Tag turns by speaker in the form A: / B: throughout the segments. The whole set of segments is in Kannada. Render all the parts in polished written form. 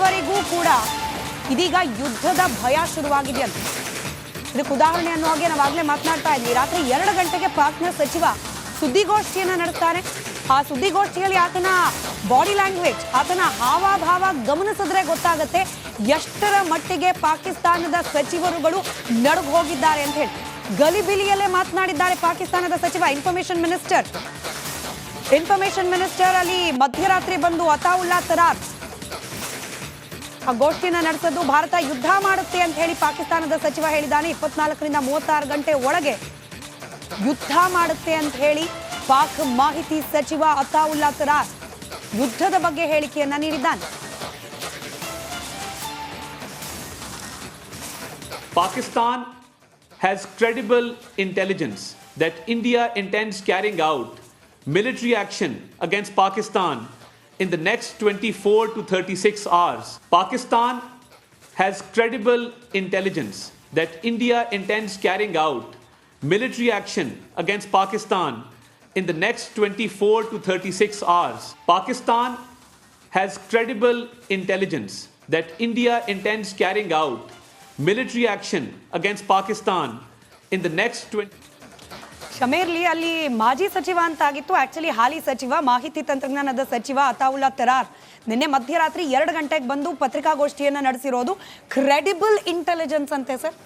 A: ಇವರಿಗೂ ಕೂಡ ಇದೀಗ ಯುದ್ಧದ ಭಯ ಶುರುವಾಗಿದೆ ಅಂತ. ಇದಕ್ಕೆ ಉದಾಹರಣೆ ಅನ್ನೋ ಹಾಗೆ ನಾವಾಗಲೇ ಮಾತನಾಡ್ತಾ ಇದ್ವಿ. ರಾತ್ರಿ 2 ಗಂಟೆಗೆ ಪಾಕ್ನ ಸಚಿವ ಸುದ್ದಿಗೋಷ್ಠಿಯನ್ನ ನಡೆಸ್ತಾರೆ. ಆ ಸುದ್ದಿಗೋಷ್ಠಿಯಲ್ಲಿ ಆತನ ಬಾಡಿ ಲ್ಯಾಂಗ್ವೇಜ್, ಆತನ ಹಾವಭಾವ ಗಮನಿಸಿದ್ರೆ ಗೊತ್ತಾಗುತ್ತೆ ಎಷ್ಟರ ಮಟ್ಟಿಗೆ ಪಾಕಿಸ್ತಾನದ ಸಚಿವರುಗಳು ನಡುಗ್ ಹೋಗಿದ್ದಾರೆ ಅಂತ ಹೇಳಿ. ಗಲಿಬಿಲಿಯಲ್ಲೇ ಮಾತನಾಡಿದ್ದಾರೆ ಪಾಕಿಸ್ತಾನದ ಸಚಿವ. ಇನ್ಫಾರ್ಮೇಶನ್ ಮಿನಿಸ್ಟರ್ ಅಲ್ಲಿ ಮಧ್ಯರಾತ್ರಿ ಬಂದು ಅತಾವುಲ್ಲಾ ತರಾರ್ ಆ ಗೋಷ್ಠಿನ ನಡೆಸೋದು ಭಾರತ ಯುದ್ಧ ಮಾಡುತ್ತೆ ಅಂತ ಹೇಳಿ ಪಾಕಿಸ್ತಾನದ ಸಚಿವ ಹೇಳಿದ್ದಾನೆ. 24ರಿಂದ 36 ಗಂಟೆ ಒಳಗೆ ಯುದ್ಧ ಮಾಡುತ್ತೆ ಅಂತ ಹೇಳಿ ಪಾಕ್ ಮಾಹಿತಿ ಸಚಿವ ಅತಾವುಲ್ಲಾ ತರಾರ್ ಯುದ್ಧದ ಬಗ್ಗೆ ಹೇಳಿಕೆಯನ್ನ ನೀಡಿದ್ದಾನೆ.
B: Pakistan has credible intelligence that India intends carrying out military action against Pakistan in the next 24 to 36 hours. Pakistan has credible intelligence that India intends carrying out military action against Pakistan in the next 24 to 36 hours. Pakistan has credible intelligence that India intends carrying out military action against Pakistan in the next 20
A: ಶಮೇರ್ಲಿ ಅಲ್ಲಿ ಮಾಜಿ ಸಚಿವ ಅಂತಾಗಿತ್ತು. ಆಕ್ಚುಲಿ ಹಾಲಿ ಸಚಿವ ಮಾಹಿತಿ ತಂತ್ರಜ್ಞಾನದ ಸಚಿವ ಅತಾವುಲ್ಲಾ ತರಾರ್ ನಿನ್ನೆ ಮಧ್ಯರಾತ್ರಿ 2 ಗಂಟೆಗೆ ಬಂದು ಪತ್ರಿಕಾಗೋಷ್ಠಿಯನ್ನ ನಡೆಸಿರೋದು. ಕ್ರೆಡಿಬಲ್ ಇಂಟೆಲಿಜೆನ್ಸ್ ಅಂತೆ ಸರ್.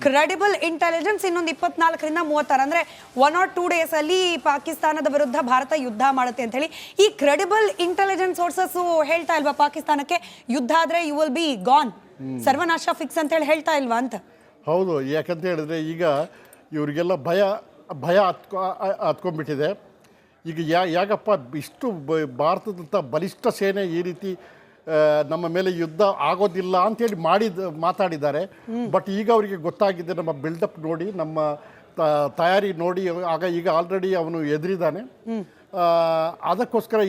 A: ಕ್ರೆಡಿಬಲ್ ಇಂಟೆಲಿಜೆನ್ಸ್ ಇನ್ನೊಂದು 24ರಿಂದ 36 ಅಂದ್ರೆ 1 or 2 ಡೇಸ್ ಅಲ್ಲಿ ಪಾಕಿಸ್ತಾನದ ವಿರುದ್ಧ ಭಾರತ ಯುದ್ಧ ಮಾಡುತ್ತೆ ಅಂತ ಹೇಳಿ ಈ ಕ್ರೆಡಿಬಲ್ ಇಂಟೆಲಿಜೆನ್ಸ್ ಸೋರ್ಸಸ್ ಹೇಳ್ತಾ ಇಲ್ವಾ ಪಾಕಿಸ್ತಾನಕ್ಕೆ ಯುದ್ಧ ಆದ್ರೆ ಯು ವಿಲ್ ಬಿ ಗಾನ್, ಸರ್ವನಾಶ ಫಿಕ್ಸ್ ಅಂತ ಹೇಳಿ ಹೇಳ್ತಾ ಇಲ್ವಾ ಅಂತ?
C: ಹೌದು, ಯಾಕಂತ ಹೇಳಿದ್ರೆ ಈಗ ಇವರಿಗೆಲ್ಲ ಭಯ ಹತ್ಕೊಂಡ್ಬಿಟ್ಟಿದೆ. ಈಗ ಯಾಕಪ್ಪ ಇಷ್ಟು ಭಾರತದಂಥ ಬಲಿಷ್ಠ ಸೇನೆ ಈ ರೀತಿ ನಮ್ಮ ಮೇಲೆ ಯುದ್ಧ ಆಗೋದಿಲ್ಲ ಅಂಥೇಳಿ ಮಾತಾಡಿದ್ದಾರೆ. ಬಟ್ ಈಗ ಅವರಿಗೆ ಗೊತ್ತಾಗಿದೆ, ನಮ್ಮ ಬಿಲ್ಡಪ್ ನೋಡಿ, ನಮ್ಮ ತಯಾರಿ ನೋಡಿ, ಈಗ ಆಲ್ರೆಡಿ ಅವನು ಎದುರಿದ್ದಾನೆ. ಅದಕ್ಕೋಸ್ಕರ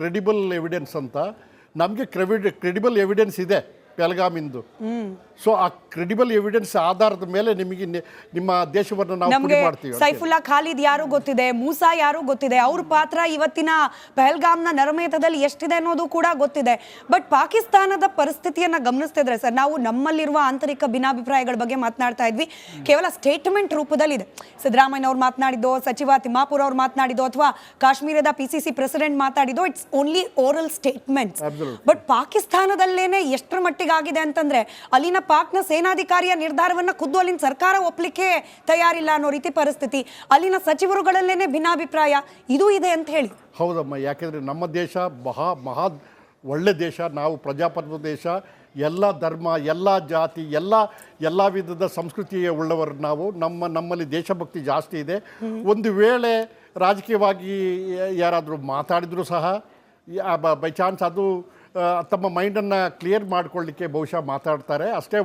C: ಕ್ರೆಡಿಬಲ್ ಎವಿಡೆನ್ಸ್ ಅಂತ ನಮಗೆ ಕ್ರೆಡಿಬಲ್ ಎವಿಡೆನ್ಸ್ ಇದೆ ಪೆಹಲ್ಗಾಮಿಂದು. ಸೊ ಆ ಕ್ರೆಡಿಬಲ್ ಎವಿಡೆನ್ಸ್ ಆಧಾರದ ಮೇಲೆ ನಿಮಗೆ ನಿಮ್ಮ ದೇಶವನ್ನು ನಾವು ಪುಡಿ ಮಾಡ್ತೀವಿ.
A: ಸೈಫುಲ್ಲಾ ಖಾಲಿದ್ ಯಾರು ಗೊತ್ತಿದೆ, ಮೂಸಾ ಯಾರು ಗೊತ್ತಿದೆ, ಅವ್ರ ಪಾತ್ರ ಇವತ್ತಿನ ಪೆಹಲ್ಗಾಮ್ನ ನರಮೇಧದಲ್ಲಿ ಎಷ್ಟಿದೆ ಅನ್ನೋದು ಕೂಡ ಗೊತ್ತಿದೆ. ಬಟ್ ಪಾಕಿಸ್ತಾನದ ಪರಿಸ್ಥಿತಿಯನ್ನ ಗಮನಿಸ್ತಿದ್ರೆ ಸರ್, ನಾವು ನಮ್ಮಲ್ಲಿರುವ ಆಂತರಿಕ ಭಿನ್ನಾಭಿಪ್ರಾಯಗಳ ಬಗ್ಗೆ ಮಾತನಾಡ್ತಾ ಇದ್ವಿ, ಕೇವಲ ಸ್ಟೇಟ್ಮೆಂಟ್ ರೂಪದಲ್ಲಿದೆ. ಸಿದ್ದರಾಮಯ್ಯ ಅವ್ರು ಮಾತನಾಡಿದ್ದು, ಸಚಿವ ತಿಮ್ಮಾಪುರ್ ಅವ್ರು ಮಾತನಾಡಿದ್ದು, ಅಥವಾ ಕಾಶ್ಮೀರದ PCC ಪ್ರೆಸಿಡೆಂಟ್ ಮಾತಾಡಿದ್ದು, it's only oral statements. But ಪಾಕಿಸ್ತಾನದಲ್ಲೇನೆ ಎಷ್ಟರ ಮಟ್ಟಿಗೆ ಆಗಿದೆ ಅಂತಂದ್ರೆ ಅಲ್ಲಿನ ಪಾಕ್ನ ಸೇನಾಧಿಕಾರಿಯ ನಿರ್ಧಾರವನ್ನ ಖುದ್ದು ಅಲ್ಲಿನ ಸರ್ಕಾರ ಒಪ್ಪಲಿಕ್ಕೆ ತಯಾರಿಲ್ಲ ಅನ್ನೋ ರೀತಿ ಪರಿಸ್ಥಿತಿ, ಅಲ್ಲಿನ ಸಚಿವರುಗಳಲ್ಲೇನೆ ಭಿನ್ನಾಭಿಪ್ರಾಯ ಇದು ಇದೆ ಅಂತ ಹೇಳಿ.
C: ಹೌದಮ್ಮ, ಯಾಕೆಂದರೆ ನಮ್ಮ ದೇಶ ಮಹಾ ಒಳ್ಳೆ ದೇಶ, ನಾವು ಪ್ರಜಾಪ್ರಭುತ್ವ ದೇಶ, ಎಲ್ಲ ಧರ್ಮ, ಎಲ್ಲ ಜಾತಿ, ಎಲ್ಲ ವಿಧದ ಸಂಸ್ಕೃತಿಯ ಉಳ್ಳವರು ನಾವು. ನಮ್ಮಲ್ಲಿ ದೇಶಭಕ್ತಿ ಜಾಸ್ತಿ ಇದೆ. ಒಂದು ವೇಳೆ ರಾಜಕೀಯವಾಗಿ ಯಾರಾದರೂ ಮಾತಾಡಿದರೂ ಸಹ ಬೈ ಚಾನ್ಸ್ ಅದು ತಮ್ಮ ಮೈಂಡನ್ನು ಕ್ಲಿಯರ್ ಮಾಡ್ಕೊಳ್ಳಿಕ್ಕೆ ಬಹುಶಃ ಮಾತಾಡ್ತಾರೆ ಅಷ್ಟೇ.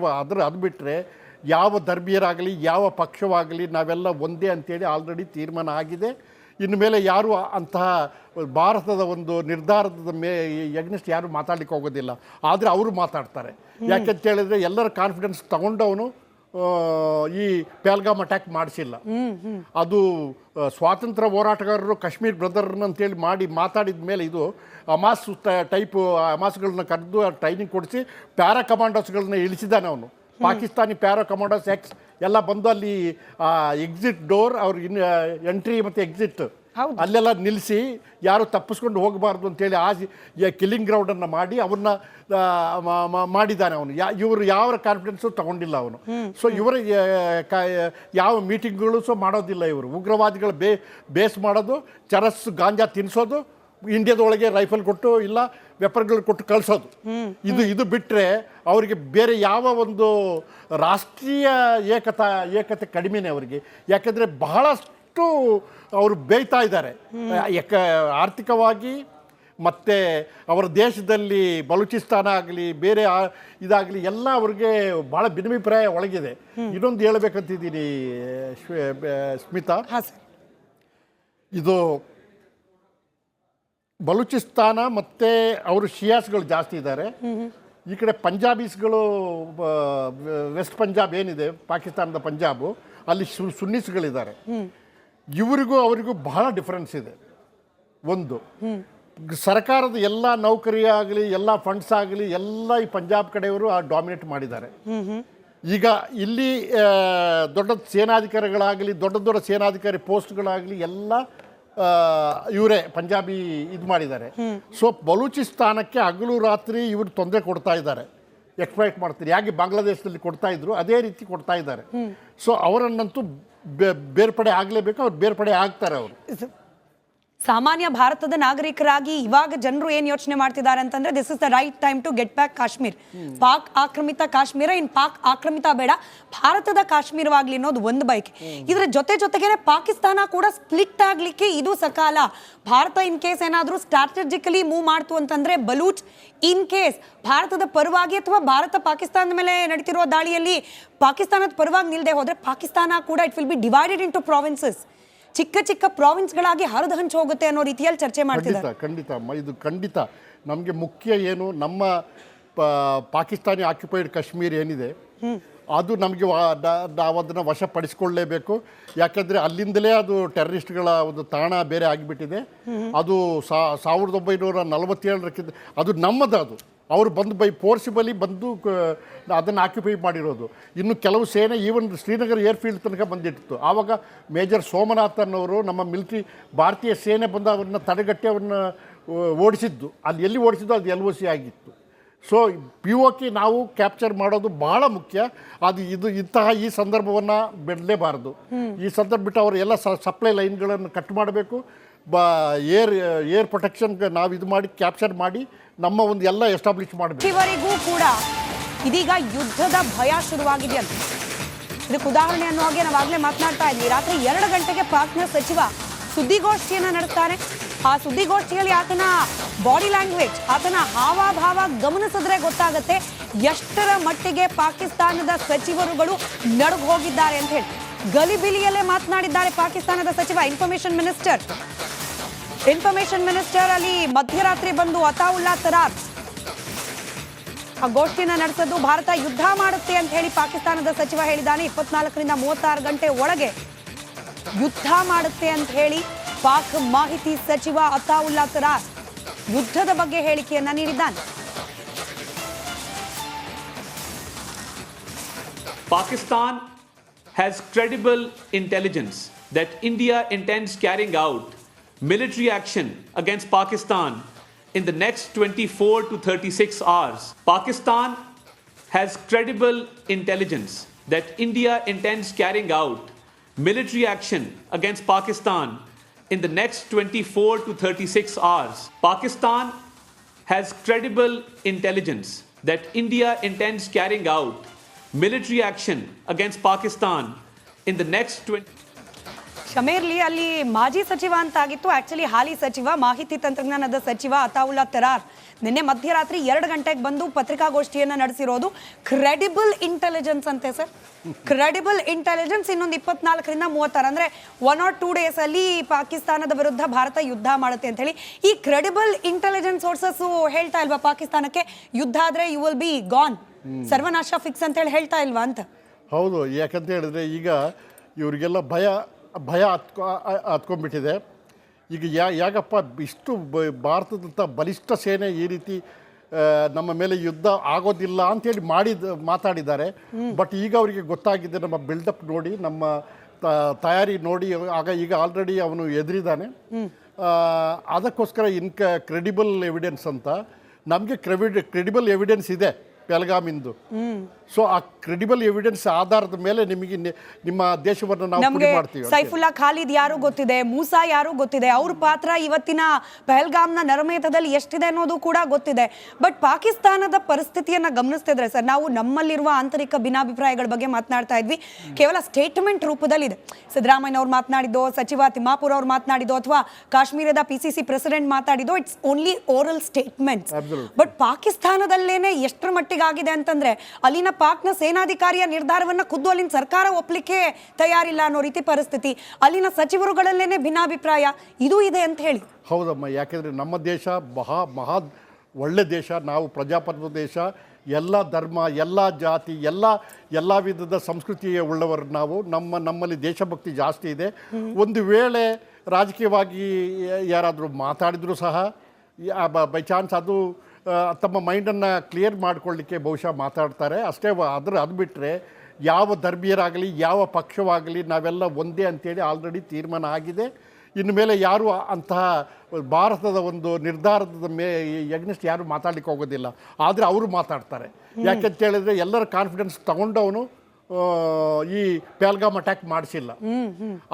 C: ಅದು ಬಿಟ್ಟರೆ ಯಾವ ಧರ್ಮೀಯರಾಗಲಿ, ಯಾವ ಪಕ್ಷವಾಗಲಿ, ನಾವೆಲ್ಲ ಒಂದೇ ಅಂತೇಳಿ ಆಲ್ರೆಡಿ ತೀರ್ಮಾನ ಆಗಿದೆ. ಇನ್ನು ಮೇಲೆ ಯಾರು ಅಂತಹ ಭಾರತದ ಒಂದು ನಿರ್ಧಾರದ ಎಗ್ನೆಸ್ಟ್ ಯಾರು ಮಾತಾಡಲಿಕ್ಕೆ ಹೋಗೋದಿಲ್ಲ. ಆದರೆ ಅವರು ಮಾತಾಡ್ತಾರೆ. ಯಾಕೆಂತ ಹೇಳಿದ್ರೆ ಎಲ್ಲರ ಕಾನ್ಫಿಡೆನ್ಸ್ ತಗೊಂಡವನು ಈ ಪೆಹಲ್ಗಾಮ್ ಅಟ್ಯಾಕ್ ಮಾಡಿಸಿಲ್ಲ. ಅದು ಸ್ವಾತಂತ್ರ್ಯ ಹೋರಾಟಗಾರರು ಕಾಶ್ಮೀರ್ ಬ್ರದರ್ನ ಅಂತೇಳಿ ಮಾತಾಡಿದ ಮೇಲೆ ಇದು ಹಮಾಸ್ ಟೈಪು ಹಮಾಸ್ಗಳನ್ನ ಕರೆದು ಟ್ರೈನಿಂಗ್ ಕೊಡಿಸಿ ಪ್ಯಾರಾ ಕಮಾಂಡೋಸ್ಗಳನ್ನ ಇಳಿಸಿದ್ದಾನೆ ಅವನು. ಪಾಕಿಸ್ತಾನಿ ಪ್ಯಾರಾ ಕಮಾಂಡೋಸ್ ಎಕ್ಸ್ ಎಲ್ಲ ಬಂದು ಅಲ್ಲಿ ಎಕ್ಸಿಟ್ ಡೋರ್ ಅವ್ರ ಎಂಟ್ರಿ ಮತ್ತು ಎಕ್ಸಿಟ್ ಅಲ್ಲೆಲ್ಲ ನಿಲ್ಲಿಸಿ ಯಾರು ತಪ್ಪಿಸ್ಕೊಂಡು ಹೋಗಬಾರ್ದು ಅಂತೇಳಿ ಕಿಲ್ಲಿಂಗ್ ಗ್ರೌಂಡನ್ನು ಮಾಡಿ ಅವ್ರನ್ನ ಮಾಡಿದ್ದಾನೆ ಅವನು. ಇವರು ಯಾವ ಕಾನ್ಫಿಡೆನ್ಸು ತಗೊಂಡಿಲ್ಲ ಅವನು. ಸೊ ಇವರ ಯಾವ ಮೀಟಿಂಗ್ಗಳು ಮಾಡೋದಿಲ್ಲ. ಇವರು ಉಗ್ರವಾದಿಗಳು ಬೇಸ್ ಮಾಡೋದು, ಚರಸ್ ಗಾಂಜಾ ತಿನ್ನಿಸೋದು, ಇಂಡಿಯಾದೊಳಗೆ ರೈಫಲ್ ಕೊಟ್ಟು ಇಲ್ಲ ವೆಪನ್ಗಳು ಕೊಟ್ಟು ಕಳಿಸೋದು. ಇದು ಬಿಟ್ಟರೆ ಅವರಿಗೆ ಬೇರೆ ಯಾವ ಒಂದು ರಾಷ್ಟ್ರೀಯ ಏಕತೆ ಕಡಿಮೆನೇ ಅವರಿಗೆ. ಯಾಕೆಂದರೆ ಬಹಳಷ್ಟು ಅವರು ಬೇಯ್ತಾ ಇದ್ದಾರೆ ಆರ್ಥಿಕವಾಗಿ. ಮತ್ತು ಅವರ ದೇಶದಲ್ಲಿ ಬಲೂಚಿಸ್ತಾನ ಆಗಲಿ ಬೇರೆ ಇದಾಗಲಿ ಎಲ್ಲ ಅವ್ರಿಗೆ ಭಾಳ ಭಿನ್ನಾಭಿಪ್ರಾಯ ಒಳಗಿದೆ. ಇನ್ನೊಂದು ಹೇಳಬೇಕಂತಿದ್ದೀನಿ ಸ್ಮಿತಾ, ಇದು ಬಲೂಚಿಸ್ತಾನ ಮತ್ತು ಅವರು ಶಿಯಾಸ್ಗಳು ಜಾಸ್ತಿ ಇದ್ದಾರೆ. ಈ ಕಡೆ ಪಂಜಾಬೀಸ್ಗಳು, ವೆಸ್ಟ್ ಪಂಜಾಬ್ ಏನಿದೆ ಪಾಕಿಸ್ತಾನದ ಪಂಜಾಬು, ಅಲ್ಲಿ ಸುನ್ನೀಸ್ಗಳಿದ್ದಾರೆ. ಇವರಿಗೂ ಅವರಿಗೂ ಬಹಳ ಡಿಫರೆನ್ಸ್ ಇದೆ. ಒಂದು ಸರ್ಕಾರದ ಎಲ್ಲ ನೌಕರಿ ಆಗಲಿ ಎಲ್ಲ ಫಂಡ್ಸ್ ಆಗಲಿ ಎಲ್ಲ ಈ ಪಂಜಾಬ್ ಕಡೆಯವರು ಡಾಮಿನೇಟ್ ಮಾಡಿದ್ದಾರೆ. ಈಗ ಇಲ್ಲಿ ದೊಡ್ಡ ಸೇನಾಧಿಕಾರಿಗಳಾಗಲಿ ದೊಡ್ಡ ದೊಡ್ಡ ಸೇನಾಧಿಕಾರಿ ಪೋಸ್ಟ್ಗಳಾಗಲಿ ಎಲ್ಲ ಇವರೇ ಪಂಜಾಬಿ ಇದು ಮಾಡಿದ್ದಾರೆ. ಸೊ ಬಲೂಚಿಸ್ತಾನಕ್ಕೆ ಹಗಲು ರಾತ್ರಿ ಇವರು ತೊಂದರೆ ಕೊಡ್ತಾ ಇದ್ದಾರೆ, ಎಕ್ಸ್ಪ್ಲೈಟ್ ಮಾಡ್ತಾರೆ. ಯಾಕೆ ಬಾಂಗ್ಲಾದೇಶದಲ್ಲಿ ಕೊಡ್ತಾ ಇದ್ರು ಅದೇ ರೀತಿ ಕೊಡ್ತಾ ಇದ್ದಾರೆ. ಸೊ ಅವರನ್ನಂತೂ ಬೇರ್ಪಡೆ ಆಗಲೇಬೇಕು, ಅವ್ರು ಬೇರ್ಪಡೆ ಆಗ್ತಾರೆ. ಅವರು
A: ಸಾಮಾನ್ಯ ಭಾರತದ ನಾಗರಿಕರಾಗಿ ಇವಾಗ ಜನರು ಏನ್ ಯೋಚನೆ ಮಾಡ್ತಿದ್ದಾರೆ ಅಂತಂದ್ರೆ this is the right time to get back Kashmir. Pak ಆಕ್ರಮಿತ ಕಾಶ್ಮೀರ ಇನ್ ಪಾಕ್ ಆಕ್ರಮಿತ ಬೇಡ, ಭಾರತದ ಕಾಶ್ಮೀರವಾಗ್ಲಿ ಅನ್ನೋದು ಒಂದು ಬಯಕೆ. ಇದರ ಜೊತೆಗೇನೆ ಪಾಕಿಸ್ತಾನ ಕೂಡ ಸ್ಪ್ಲಿಟ್ ಆಗ್ಲಿಕ್ಕೆ ಇದು ಸಕಾಲ. ಭಾರತ ಇನ್ ಕೇಸ್ ಏನಾದ್ರೂ ಸ್ಟ್ರಾಟಜಿಕಲಿ ಮೂವ್ ಮಾಡ್ತು ಅಂತಂದ್ರೆ ಬಲೂಚ್ ಇನ್ ಕೇಸ್ ಭಾರತದ ಪರವಾಗಿ ಅಥವಾ ಭಾರತ ಪಾಕಿಸ್ತಾನದ ಮೇಲೆ ನಡೀತಿರೋ ದಾಳಿಯಲ್ಲಿ ಪಾಕಿಸ್ತಾನದ ಪರವಾಗಿ ನಿಲ್ಲದೆ ಹೋದ್ರೆ ಪಾಕಿಸ್ತಾನ ಕೂಡ it will be divided into provinces, ಚಿಕ್ಕ ಚಿಕ್ಕ ಪ್ರಾವಿನ್ಸ್ಗಳಾಗಿ ಹರಿದು ಹಂಚು ಹೋಗುತ್ತೆ ಅನ್ನೋ ರೀತಿಯಲ್ಲಿ ಚರ್ಚೆ ಮಾಡ್ತಿದ್ದಾರೆ.
C: ಖಂಡಿತ ಇದು ಖಂಡಿತ ನಮಗೆ ಮುಖ್ಯ ಏನು, ನಮ್ಮ ಪಾಕಿಸ್ತಾನಿ ಆಕ್ಯುಪೈಡ್ ಕಾಶ್ಮೀರ್ ಏನಿದೆ ಅದು ನಮಗೆ ನಾವು ಅದನ್ನು ವಶಪಡಿಸ್ಕೊಳ್ಳೇಬೇಕು. ಯಾಕೆಂದರೆ ಅಲ್ಲಿಂದಲೇ ಅದು ಟೆರರಿಸ್ಟ್ಗಳ ಒಂದು ತಾಣ ಬೇರೆ ಆಗಿಬಿಟ್ಟಿದೆ. ಅದು 1947 ಅದು ನಮ್ಮದು. ಅದು ಅವರು ಬಂದು ಬೈ ಫೋರ್ಸಿಬಲಿ ಬಂದು ಅದನ್ನು ಆಕ್ಯುಪೈ ಮಾಡಿರೋದು. ಇನ್ನು ಕೆಲವು ಸೇನೆ ಈವನ್ ಶ್ರೀನಗರ್ ಏರ್ಫೀಲ್ಡ್ ತನಕ ಬಂದಿಟ್ಟಿತ್ತು. ಆವಾಗ ಮೇಜರ್ ಸೋಮನಾಥನ್ ಅವರು ನಮ್ಮ ಮಿಲಿಟ್ರಿ ಭಾರತೀಯ ಸೇನೆ ಬಂದು ಅವ್ರನ್ನ ತಡೆಗಟ್ಟಿ ಅವ್ರನ್ನ ಓಡಿಸಿದ್ದು. ಅಲ್ಲಿ ಎಲ್ಲಿ ಓಡಿಸಿದ್ದು ಅದು LOC ಆಗಿತ್ತು. ಸೊ POK ನಾವು ಕ್ಯಾಪ್ಚರ್ ಮಾಡೋದು ಭಾಳ ಮುಖ್ಯ. ಅದು ಇಂತಹ ಈ ಸಂದರ್ಭವನ್ನು ಬಿಡಲೇಬಾರ್ದು. ಈ ಸಂದರ್ಭ ಬಿಟ್ಟು ಅವರು ಎಲ್ಲ ಸಪ್ಲೈ ಲೈನ್ಗಳನ್ನು ಕಟ್ ಮಾಡಬೇಕು. ಏರ್ ಪ್ರೊಟೆಕ್ಷನ್ಗೆ ನಾವು ಇದು ಮಾಡಿ ಕ್ಯಾಪ್ಚರ್ ಮಾಡಿ ನಮ್ಮ ಒಂದು ಎಲ್ಲ ಎಸ್ಟಾಬ್ಲಿಷ್ ಮಾಡಬೇಕು.
A: ಇವರಿಗೂ ಕೂಡ ಇದೀಗ ಯುದ್ಧದ ಭಯ ಶುರುವಾಗಿದೆ ಅಂತ ಇದಕ್ಕೆ ಉದಾಹರಣೆ ಅನ್ನೋ ಹಾಗೆ ನಾವಾಗಲೇ ಮಾತನಾಡ್ತಾ ಇದ್ವಿ. ರಾತ್ರಿ 2 ಗಂಟೆಗೆ ಪಾಕ್ನ ಸಚಿವ ಸುದ್ದಿಗೋಷ್ಠಿಯನ್ನು ನಡೆಸ್ತಾರೆ. ಆ ಸುದ್ದಿಗೋಷ್ಠಿಯಲ್ಲಿ ಆತನ ಬಾಡಿ ಲ್ಯಾಂಗ್ವೇಜ್, ಆತನ ಹಾವಭಾವ ಗಮನಿಸಿದ್ರೆ ಗೊತ್ತಾಗುತ್ತೆ ಎಷ್ಟರ ಮಟ್ಟಿಗೆ ಪಾಕಿಸ್ತಾನದ ಸಚಿವರುಗಳು ನಡುಗ್ ಹೋಗಿದ್ದಾರೆ ಅಂತ ಹೇಳಿ. ಗಲಿಬಿಲಿಯಲ್ಲೇ ಮಾತನಾಡಿದ್ದಾರೆ ಪಾಕಿಸ್ತಾನದ ಸಚಿವ. ಇನ್ಫಾರ್ಮೇಶನ್ ಮಿನಿಸ್ಟರ್ ಅಲ್ಲಿ ಮಧ್ಯರಾತ್ರಿ ಬಂದು ಅತಾವುಲ್ಲಾ ತರಾರ್ ಆ ಗೋಷ್ಠಿನ ನಡೆಸೋದು ಭಾರತ ಯುದ್ಧ ಮಾಡುತ್ತೆ ಅಂತ ಹೇಳಿ ಪಾಕಿಸ್ತಾನದ ಸಚಿವ ಹೇಳಿದ್ದಾನೆ. 24ರಿಂದ 36 ಗಂಟೆ ಒಳಗೆ ಯುದ್ಧ ಮಾಡುತ್ತೆ ಅಂತ ಹೇಳಿ ಪಾಕ್ ಮಾಹಿತಿ ಸಚಿವ ಅತಾವುಲ್ಲಾ ತರಾರ್ ಯುದ್ಧದ ಬಗ್ಗೆ ಹೇಳಿಕೆಯನ್ನ ನೀಡಿದ್ದಾನೆ.
B: Pakistan has credible intelligence that India intends carrying out military action against Pakistan in the next 24 to 36 hours. Pakistan has credible intelligence that India intends carrying out military action against Pakistan in the next 24 to 36 hours. Pakistan has credible intelligence that India intends carrying out military action against Pakistan in the next 20
A: ಶಮೇರ್ಲಿ ಅಲ್ಲಿ ಮಾಜಿ ಸಚಿವ ಅಂತಾಗಿತ್ತು, ಆಕ್ಚುಲಿ ಹಾಲಿ ಸಚಿವ ಮಾಹಿತಿ ತಂತ್ರಜ್ಞಾನದ ಸಚಿವ ಅತಾವುಲ್ಲಾ ತರಾರ್ ನಿನ್ನೆ ಮಧ್ಯರಾತ್ರಿ 2 ಗಂಟೆಗೆ ಬಂದು ಪತ್ರಿಕಾಗೋಷ್ಠಿಯನ್ನು ನಡೆಸಿರೋದು. ಕ್ರೆಡಿಬಲ್ ಇಂಟೆಲಿಜೆನ್ಸ್ ಅಂತೆ ಸರ್, ಕ್ರೆಡಿಬಲ್ ಇಂಟೆಲಿಜೆನ್ಸ್. ಇನ್ನೊಂದು 24ರಿಂದ 36 ಅಂದರೆ 1 or 2 days ಅಲ್ಲಿ ಪಾಕಿಸ್ತಾನದ ವಿರುದ್ಧ ಭಾರತ ಯುದ್ಧ ಮಾಡುತ್ತೆ ಅಂತ ಹೇಳಿ ಈ ಕ್ರೆಡಿಬಲ್ ಇಂಟೆಲಿಜೆನ್ಸ್ ಸೋರ್ಸಸ್ ಹೇಳ್ತಾ ಇಲ್ವಾ ಪಾಕಿಸ್ತಾನಕ್ಕೆ ಯುದ್ಧ ಆದ್ರೆ ಯು ವಿಲ್ ಬಿ ಗಾನ್, ಸರ್ವನಾಶ ಫಿಕ್ಸ್ ಅಂತ ಹೇಳಿ ಹೇಳ್ತಾ ಇಲ್ವಾ ಅಂತ?
C: ಹೌದು, ಯಾಕಂತ ಹೇಳಿದ್ರೆ ಈಗ ಇವರಿಗೆಲ್ಲ ಭಯ ಹತ್ಕೊಂಡ್ಬಿಟ್ಟಿದೆ. ಈಗ ಯಾಕಪ್ಪ ಇಷ್ಟು ಭಾರತದಂಥ ಬಲಿಷ್ಠ ಸೇನೆ ಈ ರೀತಿ ನಮ್ಮ ಮೇಲೆ ಯುದ್ಧ ಆಗೋದಿಲ್ಲ ಅಂಥೇಳಿ ಮಾತಾಡಿದ್ದಾರೆ. ಬಟ್ ಈಗ ಅವರಿಗೆ ಗೊತ್ತಾಗಿದೆ, ನಮ್ಮ ಬಿಲ್ಡಪ್ ನೋಡಿ, ನಮ್ಮ ತಯಾರಿ ನೋಡಿ, ಈಗ ಆಲ್ರೆಡಿ ಅವನು ಎದುರಿದ್ದಾನೆ. ಅದಕ್ಕೋಸ್ಕರ ಕ್ರೆಡಿಬಲ್ ಎವಿಡೆನ್ಸ್ ಅಂತ ನಮಗೆ ಕ್ರೆಡಿಬಲ್ ಎವಿಡೆನ್ಸ್ ಇದೆ ಪೆಹಲ್ಗಾಮಿಂದು. ಸೊ ಆ ಕ್ರೆಡಿಬಲ್ ಎವಿಡೆನ್ಸ್ ಆಧಾರದ ಮೇಲೆ ನಿಮಗೆ ನಿಮ್ಮ ದೇಶವನ್ನು ನಾವು ಪುಡಿ ಮಾಡ್ತೀವಿ.
A: ಸೈಫುಲ್ಲಾ ಖಾಲಿದ್ ಯಾರು ಗೊತ್ತಿದೆ, ಮೂಸಾ ಯಾರು ಗೊತ್ತಿದೆ, ಅವ್ರ ಪಾತ್ರ ಇವತ್ತಿನ ಪೆಹಲ್ಗಾಮ್ನ ನರಮೇಧದಲ್ಲಿ ಎಷ್ಟಿದೆ ಅನ್ನೋದು ಕೂಡ ಗೊತ್ತಿದೆ. ಬಟ್ ಪಾಕಿಸ್ತಾನದ ಪರಿಸ್ಥಿತಿಯನ್ನ ಗಮನಿಸ್ತಿದ್ರೆ ಸರ್, ನಾವು ನಮ್ಮಲ್ಲಿರುವ ಆಂತರಿಕ ಭಿನ್ನಾಭಿಪ್ರಾಯಗಳ ಬಗ್ಗೆ ಮಾತನಾಡ್ತಾ ಇದ್ವಿ, ಕೇವಲ ಸ್ಟೇಟ್ಮೆಂಟ್ ರೂಪದಲ್ಲಿದೆ. ಸಿದ್ದರಾಮಯ್ಯ ಅವ್ರು ಮಾತನಾಡಿದ್ದೋ, ಸಚಿವ ತಿಮ್ಮಾಪುರ್ ಅವ್ರು ಮಾತನಾಡಿದ್ದೋ, ಅಥವಾ ಕಾಶ್ಮೀರದ PCC ಪ್ರೆಸಿಡೆಂಟ್ ಮಾತಾಡಿದ್ದೋ, it's only oral statements. But ಪಾಕಿಸ್ತಾನದಲ್ಲೇನೆ ಎಷ್ಟರ ಮಟ್ಟಿಗಾಗಿದೆ ಅಂತಂದ್ರೆ ಅಲ್ಲಿನ ಪಾಕ್ನ ಸೇನಾಧಿಕಾರಿಯ ನಿರ್ಧಾರವನ್ನ ಖುದ್ದು ಅಲ್ಲಿನ ಸರ್ಕಾರ ಒಪ್ಪಲಿಕ್ಕೆ ತಯಾರಿಲ್ಲ ಅನ್ನೋ ರೀತಿ ಪರಿಸ್ಥಿತಿ, ಅಲ್ಲಿನ ಸಚಿವರುಗಳಲ್ಲೇನೆ ಭಿನ್ನಾಭಿಪ್ರಾಯ ಇದು ಇದೆ ಅಂತ ಹೇಳಿ.
C: ಹೌದಮ್ಮ, ಯಾಕೆಂದರೆ ನಮ್ಮ ದೇಶ ಮಹಾ ಒಳ್ಳೆ ದೇಶ, ನಾವು ಪ್ರಜಾಪ್ರಭುತ್ವ ದೇಶ, ಎಲ್ಲ ಧರ್ಮ, ಎಲ್ಲ ಜಾತಿ, ಎಲ್ಲ ವಿಧದ ಸಂಸ್ಕೃತಿಯ ಉಳ್ಳವರು ನಾವು. ನಮ್ಮಲ್ಲಿ ದೇಶಭಕ್ತಿ ಜಾಸ್ತಿ ಇದೆ. ಒಂದು ವೇಳೆ ರಾಜಕೀಯವಾಗಿ ಯಾರಾದರೂ ಮಾತಾಡಿದರೂ ಸಹ ಬೈ ಚಾನ್ಸ್ ಅದು ತಮ್ಮ ಮೈಂಡನ್ನು ಕ್ಲಿಯರ್ ಮಾಡ್ಕೊಳ್ಳಿಕ್ಕೆ ಬಹುಶಃ ಮಾತಾಡ್ತಾರೆ ಅಷ್ಟೇ. ಅದು ಬಿಟ್ಟರೆ ಯಾವ ಧರ್ಮೀಯರಾಗಲಿ ಯಾವ ಪಕ್ಷವಾಗಲಿ ನಾವೆಲ್ಲ ಒಂದೇ ಅಂತೇಳಿ ಆಲ್ರೆಡಿ ತೀರ್ಮಾನ ಆಗಿದೆ. ಇನ್ನು ಮೇಲೆ ಯಾರು ಅಂತಹ ಭಾರತದ ಒಂದು ನಿರ್ಧಾರದ ಎಗ್ನೆಸ್ಟ್ ಯಾರು ಮಾತಾಡಲಿಕ್ಕೆ ಹೋಗೋದಿಲ್ಲ. ಆದರೆ ಅವರು ಮಾತಾಡ್ತಾರೆ. ಯಾಕೆಂತ ಹೇಳಿದ್ರೆ ಎಲ್ಲರ ಕಾನ್ಫಿಡೆನ್ಸ್ ತಗೊಂಡವನು ಈ ಪಹಲ್ಗಾಮ್ ಅಟ್ಯಾಕ್ ಮಾಡಿಸಿಲ್ಲ.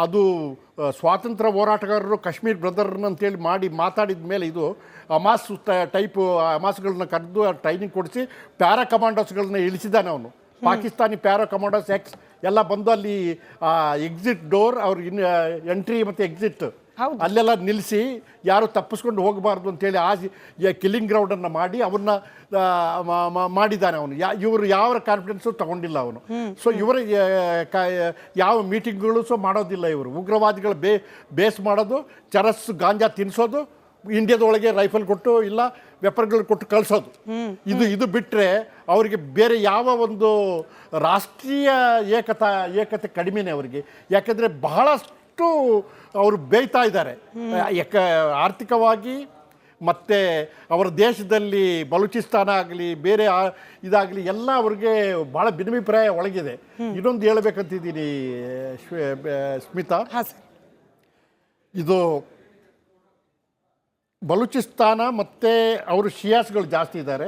C: ಅದು ಸ್ವಾತಂತ್ರ್ಯ ಹೋರಾಟಗಾರರು ಕಾಶ್ಮೀರ್ ಬ್ರದರ್ನ ಅಂತೇಳಿ ಮಾತಾಡಿದ ಮೇಲೆ ಇದು ಹಮಾಸ್ ಟೈಪು ಹಮಾಸ್ಗಳನ್ನ ಕರೆದು ಟ್ರೈನಿಂಗ್ ಕೊಡಿಸಿ ಪ್ಯಾರಾ ಕಮಾಂಡೋಸ್ಗಳನ್ನ ಇಳಿಸಿದ್ದಾನೆ ಅವನು. ಪಾಕಿಸ್ತಾನಿ ಪ್ಯಾರಾ ಕಮಾಂಡೋಸ್ ಎಕ್ಸ್ ಎಲ್ಲ ಬಂದು ಅಲ್ಲಿ ಎಕ್ಸಿಟ್ ಡೋರ್ ಅವ್ರ ಎಂಟ್ರಿ ಮತ್ತು ಎಕ್ಸಿಟ್ ಅಲ್ಲೆಲ್ಲ ನಿಲ್ಲಿಸಿ ಯಾರು ತಪ್ಪಿಸ್ಕೊಂಡು ಹೋಗಬಾರ್ದು ಅಂತೇಳಿ ಕಿಲ್ಲಿಂಗ್ ಗ್ರೌಂಡನ್ನು ಮಾಡಿ ಅವ್ರನ್ನ ಮಾಡಿದ್ದಾನೆ ಅವನು. ಇವರು ಯಾವ ಕಾನ್ಫಿಡೆನ್ಸು ತಗೊಂಡಿಲ್ಲ ಅವನು. ಸೊ ಇವರ ಯಾವ ಮೀಟಿಂಗ್ಗಳು ಮಾಡೋದಿಲ್ಲ. ಇವರು ಉಗ್ರವಾದಿಗಳು ಬೇಸ್ ಮಾಡೋದು, ಚರಸ್ ಗಾಂಜಾ ತಿನ್ನಿಸೋದು, ಇಂಡಿಯಾದೊಳಗೆ ರೈಫಲ್ ಕೊಟ್ಟು ಇಲ್ಲ ವೆಪನ್ಗಳು ಕೊಟ್ಟು ಕಳಿಸೋದು. ಇದು ಬಿಟ್ಟರೆ ಅವರಿಗೆ ಬೇರೆ ಯಾವ ಒಂದು ರಾಷ್ಟ್ರೀಯ ಏಕತೆ ಕಡಿಮೆನೇ ಅವರಿಗೆ. ಯಾಕೆಂದರೆ ಬಹಳಷ್ಟು ಅವರು ಬೇಯ್ತಾ ಇದ್ದಾರೆ ಆರ್ಥಿಕವಾಗಿ. ಮತ್ತು ಅವರ ದೇಶದಲ್ಲಿ ಬಲೂಚಿಸ್ತಾನ ಆಗಲಿ ಬೇರೆ ಇದಾಗಲಿ ಎಲ್ಲ ಅವ್ರಿಗೆ ಭಾಳ ಭಿನ್ನಾಭಿಪ್ರಾಯ ಒಳಗಿದೆ. ಇನ್ನೊಂದು ಹೇಳಬೇಕಂತಿದ್ದೀನಿ ಸ್ಮಿತಾ, ಇದು ಬಲೂಚಿಸ್ತಾನ ಮತ್ತು ಅವರು ಶಿಯಾಸ್ಗಳು ಜಾಸ್ತಿ ಇದ್ದಾರೆ.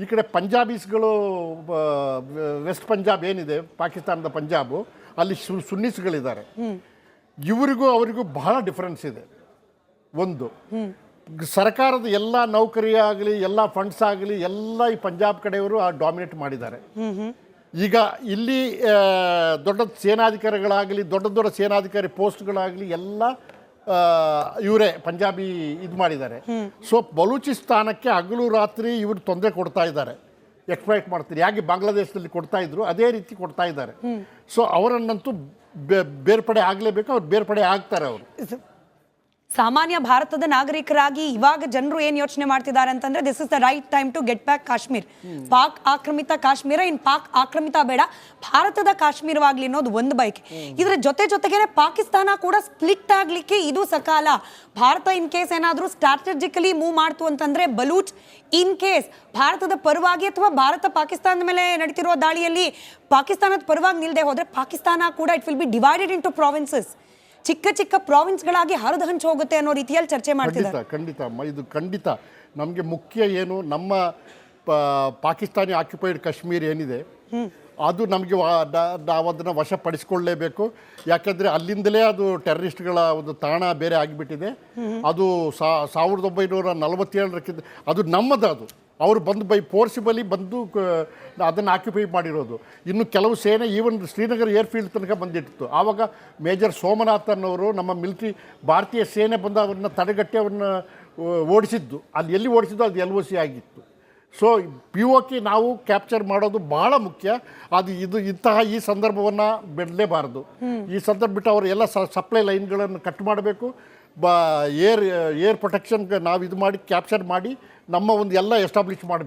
C: ಈ ಕಡೆ ಪಂಜಾಬೀಸ್ಗಳು ವೆಸ್ಟ್ ಪಂಜಾಬ್ ಏನಿದೆ ಪಾಕಿಸ್ತಾನದ ಪಂಜಾಬು, ಅಲ್ಲಿ ಸುನ್ನೀಸ್ಗಳಿದ್ದಾರೆ. ಇವರಿಗೂ ಅವರಿಗೂ ಬಹಳ ಡಿಫ್ರೆನ್ಸ್ ಇದೆ. ಒಂದು ಸರ್ಕಾರದ ಎಲ್ಲ ನೌಕರಿ ಆಗಲಿ ಎಲ್ಲ ಫಂಡ್ಸ್ ಆಗಲಿ ಎಲ್ಲ ಈ ಪಂಜಾಬ್ ಕಡೆಯವರು ಡಾಮಿನೇಟ್ ಮಾಡಿದ್ದಾರೆ. ಈಗ ಇಲ್ಲಿ ದೊಡ್ಡ ಸೇನಾಧಿಕಾರಿಗಳಾಗಲಿ ದೊಡ್ಡ ಸೇನಾಧಿಕಾರಿ ಪೋಸ್ಟ್ಗಳಾಗಲಿ ಎಲ್ಲ ಇವರೇ ಪಂಜಾಬಿ ಇದು ಮಾಡಿದ್ದಾರೆ. ಸೊ ಬಲೂಚಿಸ್ತಾನಕ್ಕೆ ಹಗಲು ರಾತ್ರಿ ಇವರು ತೊಂದರೆ ಕೊಡ್ತಾ ಇದ್ದಾರೆ, ಎಕ್ಸ್ಪ್ಲೈಟ್ ಮಾಡ್ತಾರೆ. ಯಾಕೆ ಬಾಂಗ್ಲಾದೇಶದಲ್ಲಿ ಕೊಡ್ತಾ ಇದ್ರು ಅದೇ ರೀತಿ ಕೊಡ್ತಾ ಇದ್ದಾರೆ. ಸೊ ಅವರನ್ನಂತೂ ಬೇರ್ಪಡೆ ಆಗಲೇಬೇಕು, ಅವ್ರು ಬೇರ್ಪಡೆ ಆಗ್ತಾರೆ. ಅವರು
A: ಸಾಮಾನ್ಯ ಭಾರತದ ನಾಗರಿಕರಾಗಿ ಇವಾಗ ಜನರು ಏನ್ ಯೋಚನೆ ಮಾಡ್ತಿದ್ದಾರೆ ಅಂತಂದ್ರೆ this is the right time to get back Kashmir. Pak ಆಕ್ರಮಿತ ಕಾಶ್ಮೀರ ಪಾಕ್ ಆಕ್ರಮಿತ ಬೇಡ, ಭಾರತದ ಕಾಶ್ಮೀರವಾಗ್ಲಿ ಅನ್ನೋದು ಒಂದು ಬೈಕ್. ಇದ್ರ ಜೊತೆಗೇನೆ ಪಾಕಿಸ್ತಾನ ಕೂಡ ಸ್ಪ್ಲಿಟ್ ಆಗ್ಲಿಕ್ಕೆ ಇದು ಸಕಾಲ. ಭಾರತ ಇನ್ ಕೇಸ್ ಏನಾದ್ರೂ ಸ್ಟ್ರಾಟಜಿಕಲಿ ಮೂವ್ ಮಾಡ್ತು ಅಂತಂದ್ರೆ ಬಲೂಚ್ ಇನ್ ಕೇಸ್ ಭಾರತದ ಪರವಾಗಿ ಅಥವಾ ಭಾರತ ಪಾಕಿಸ್ತಾನದ ಮೇಲೆ ನಡೀತಿರೋ ದಾಳಿಯಲ್ಲಿ ಪಾಕಿಸ್ತಾನದ ಪರವಾಗಿ ನಿಲ್ಲದೆ ಹೋದ್ರೆ ಪಾಕಿಸ್ತಾನ ಕೂಡ it will be divided into provinces, ಚಿಕ್ಕ ಚಿಕ್ಕ ಪ್ರಾವಿನ್ಸ್ಗಳಾಗಿ ಹರಿದು ಹಂಚು ಹೋಗುತ್ತೆ ಅನ್ನೋ ರೀತಿಯಲ್ಲಿ ಚರ್ಚೆ ಮಾಡ್ತಿದ್ದಾರೆ.
C: ಖಂಡಿತ ಇದು ಖಂಡಿತ ನಮಗೆ ಮುಖ್ಯ ಏನು, ನಮ್ಮ ಪಾಕಿಸ್ತಾನಿ ಆಕ್ಯುಪೈಡ್ ಕಾಶ್ಮೀರ್ ಏನಿದೆ ಅದು ನಮಗೆ ನಾವು ಅದನ್ನು ವಶಪಡಿಸ್ಕೊಳ್ಳೇಬೇಕು. ಯಾಕೆಂದರೆ ಅಲ್ಲಿಂದಲೇ ಅದು ಟೆರರಿಸ್ಟ್ಗಳ ಒಂದು ತಾಣ ಬೇರೆ ಆಗಿಬಿಟ್ಟಿದೆ. ಅದು 1947 ಅದು ನಮ್ಮದು. ಅದು ಅವರು ಬಂದು ಫೋರ್ಸಿಬಲಿ ಬಂದು ಅದನ್ನು ಆಕ್ಯುಪೈ ಮಾಡಿರೋದು. ಇನ್ನು ಕೆಲವು ಸೇನೆ ಈವನ್ ಶ್ರೀನಗರ ಏರ್ಫೀಲ್ಡ್ ತನಕ ಬಂದಿತ್ತು. ಆವಾಗ ಮೇಜರ್ ಸೋಮನಾಥನ್ ಅವರು ನಮ್ಮ ಮಿಲಿಟ್ರಿ ಭಾರತೀಯ ಸೇನೆ ಬಂದು ಅವ್ರನ್ನ ತಡೆಗಟ್ಟಿ ಅವ್ರನ್ನ ಓಡಿಸಿದ್ದು. ಅಲ್ಲಿ ಎಲ್ಲಿ ಓಡಿಸಿದ್ದು ಅದು LOC ಆಗಿತ್ತು. ಸೊ POK ನಾವು ಕ್ಯಾಪ್ಚರ್ ಮಾಡೋದು ಭಾಳ ಮುಖ್ಯ. ಅದು ಇಂತಹ ಈ ಸಂದರ್ಭವನ್ನು ಬಿಡಲೇಬಾರದು. ಈ ಸಂದರ್ಭ ಬಿಟ್ಟು ಅವರು ಎಲ್ಲ ಸಪ್ಲೈ ಲೈನ್ಗಳನ್ನು ಕಟ್ ಮಾಡಬೇಕು. ಏರ್ ಪ್ರೊಟೆಕ್ಷನ್ಗೆ ನಾವು ಇದು ಮಾಡಿ ಕ್ಯಾಪ್ಚರ್ ಮಾಡಿ ನಮ್ಮ ಒಂದು ಎಲ್ಲ ಎಸ್ಟಾಬ್ಲಿಷ್ ಮಾಡಬೇಕು.